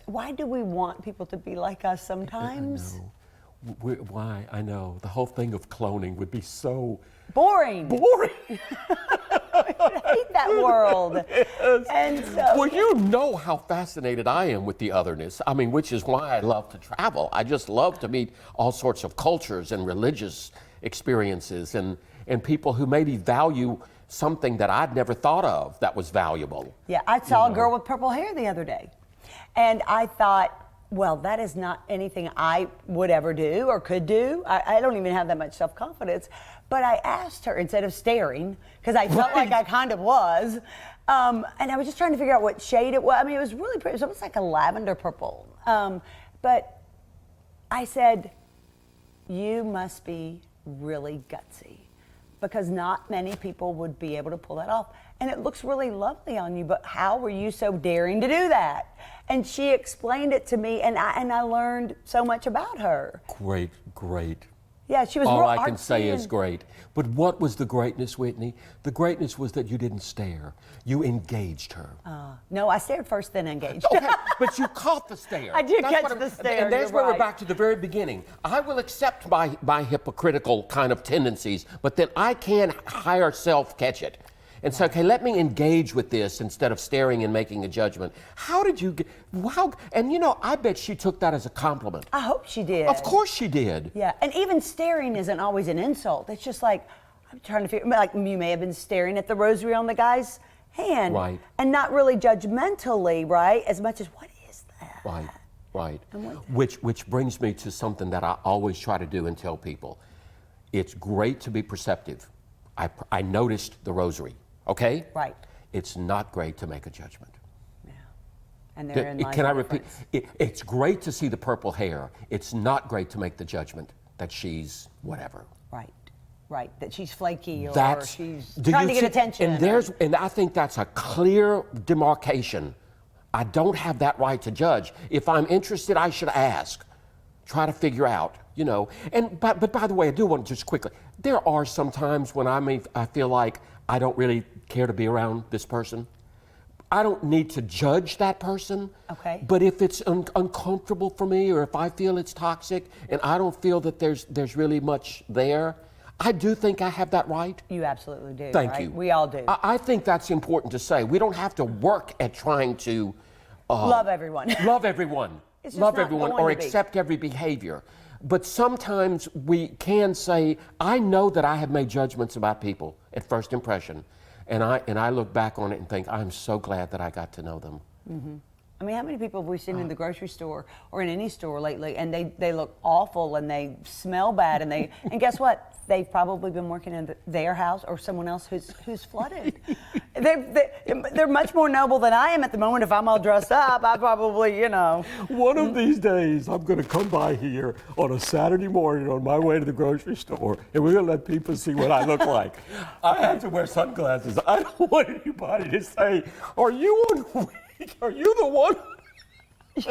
why do we want people to be like us sometimes? I know. Why? I know. The whole thing of cloning would be so boring. I hate that world. Yes. And so, well, you know how fascinated I am with the otherness. I mean, which is why I love to travel. I just love to meet all sorts of cultures and religious experiences and people who maybe value something that I'd never thought of that was valuable. Yeah, I saw a girl with purple hair the other day. And I thought, well, that is not anything I would ever do or could do. I don't even have that much self-confidence. But I asked her, instead of staring, because I felt like I kind of was, and I was just trying to figure out what shade it was. I mean, it was really pretty. It was almost like a lavender purple. But I said, you must be really gutsy, because not many people would be able to pull that off. And it looks really lovely on you, but how were you so daring to do that? And she explained it to me, and I learned so much about her. Great. Yeah, she was all real I can artsy say is great. But what was the greatness, Whitney? The greatness was that you didn't stare. You engaged her. No, I stared first, then engaged. Okay, but you caught the stare. I did catch the stare. And there's you're where right. we're back to the very beginning. I will accept my hypocritical kind of tendencies, but then I can higher self catch it. And so, okay, let me engage with this instead of staring and making a judgment. How did you get, wow, and you know, I bet she took that as a compliment. I hope she did. Of course she did. Yeah, and even staring isn't always an insult. It's just like, I'm trying to figure, like you may have been staring at the rosary on the guy's hand. Right. And not really judgmentally, right? As much as, what is that? Right. Which brings me to something that I always try to do and tell people. It's great to be perceptive. I noticed the rosary. Okay? Right. It's not great to make a judgment. Yeah. And therein lies Can I the repeat? difference. It's great to see the purple hair. It's not great to make the judgment that she's whatever. Right. That she's flaky or she's do trying you to get see- attention. And I think that's a clear demarcation. I don't have that right to judge. If I'm interested, I should ask. Try to figure out, you know. And but by the way, I do want to just quickly. There are some times when I feel like I don't really care to be around this person. I don't need to judge that person. Okay. But if it's uncomfortable for me, or if I feel it's toxic, and I don't feel that there's really much there, I do think I have that right. You absolutely do. Thank right? you. We all do. I think that's important to say. We don't have to work at trying to love everyone. love everyone. It's just Love not everyone going or to be. accept every behavior. But sometimes we can say, I know that I have made judgments about people at first impression, and I look back on it and think, I'm so glad that I got to know them. Mm-hmm. I mean, how many people have we seen in the grocery store or in any store lately, and they look awful and they smell bad, and guess what? They've probably been working in their house or someone else who's flooded. They're much more noble than I am at the moment. If I'm all dressed up, I probably, you know. One of these days, I'm going to come by here on a Saturday morning on my way to the grocery store, and we're going to let people see what I look like. I have to wear sunglasses. I don't want anybody to say, are you on week? Are you the one?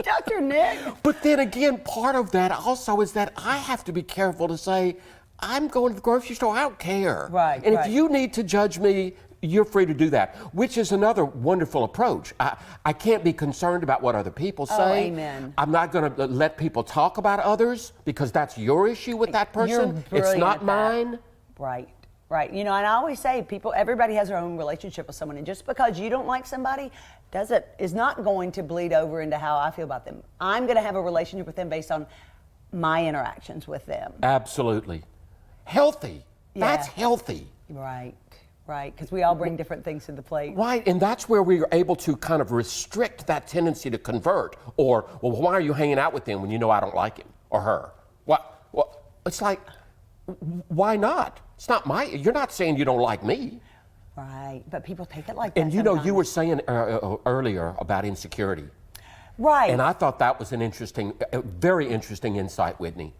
Dr. Nick. But then again, part of that also is that I have to be careful to say, I'm going to the grocery store, I don't care. Right, and right. if you need to judge me, you're free to do that, which is another wonderful approach. I can't be concerned about what other people say. Oh, amen. I'm not going to let people talk about others because that's your issue with that person. You're It's brilliant not at that. mine. Right. You know, and I always say, everybody has their own relationship with someone, and just because you don't like somebody is not going to bleed over into how I feel about them. I'm going to have a relationship with them based on my interactions with them. Absolutely. Healthy. Yeah. That's healthy. Right, because we all bring different things to the plate. Right, and that's where we are able to kind of restrict that tendency to convert. Or, well, why are you hanging out with him when you know I don't like him or her? Well, it's like, why not? It's not you're not saying you don't like me. Right, but people take it like that. And you know, you sometimes. were saying earlier about insecurity. Right. And I thought that was a very interesting insight, Whitney,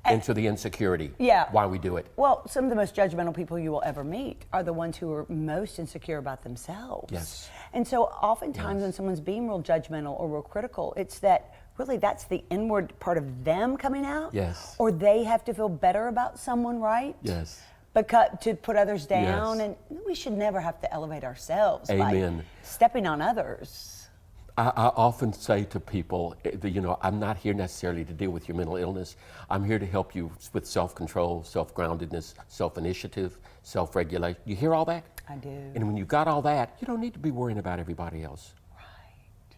into the insecurity. Yeah. Why we do it. Well, some of the most judgmental people you will ever meet are the ones who are most insecure about themselves. Yes. And so oftentimes when someone's being real judgmental or real critical, it's that really that's the inward part of them coming out. Yes. Or they have to feel better about someone, right? Yes. Because to put others down, Yes. and we should never have to elevate ourselves Amen. by stepping on others. I often say to people, you know, I'm not here necessarily to deal with your mental illness. I'm here to help you with self-control, self-groundedness, self-initiative, self-regulation. You hear all that? I do. And when you've got all that, you don't need to be worrying about everybody else. Right.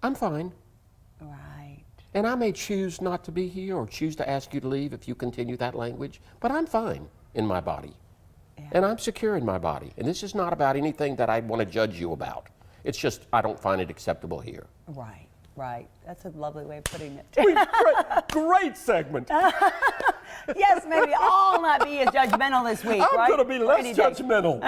I'm fine. Right. And I may choose not to be here or choose to ask you to leave if you continue that language, but I'm fine in my body. Yeah. And I'm secure in my body. And this is not about anything that I want to judge you about. It's just I don't find it acceptable here. Right. Right. That's a lovely way of putting it. Great segment. Yes, maybe I'll not be as judgmental this week, I'm right? going to be less Any day. judgmental.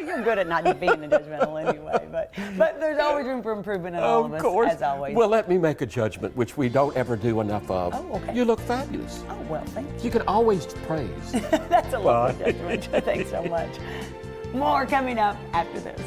You're good at not being judgmental anyway, but there's always room for improvement in all of us, course. as always. Well, let me make a judgment, which we don't ever do enough of. Oh, okay. You look fabulous. Oh, well, thank you. You can always praise. That's a lovely judgment. Thanks so much. More coming up after this.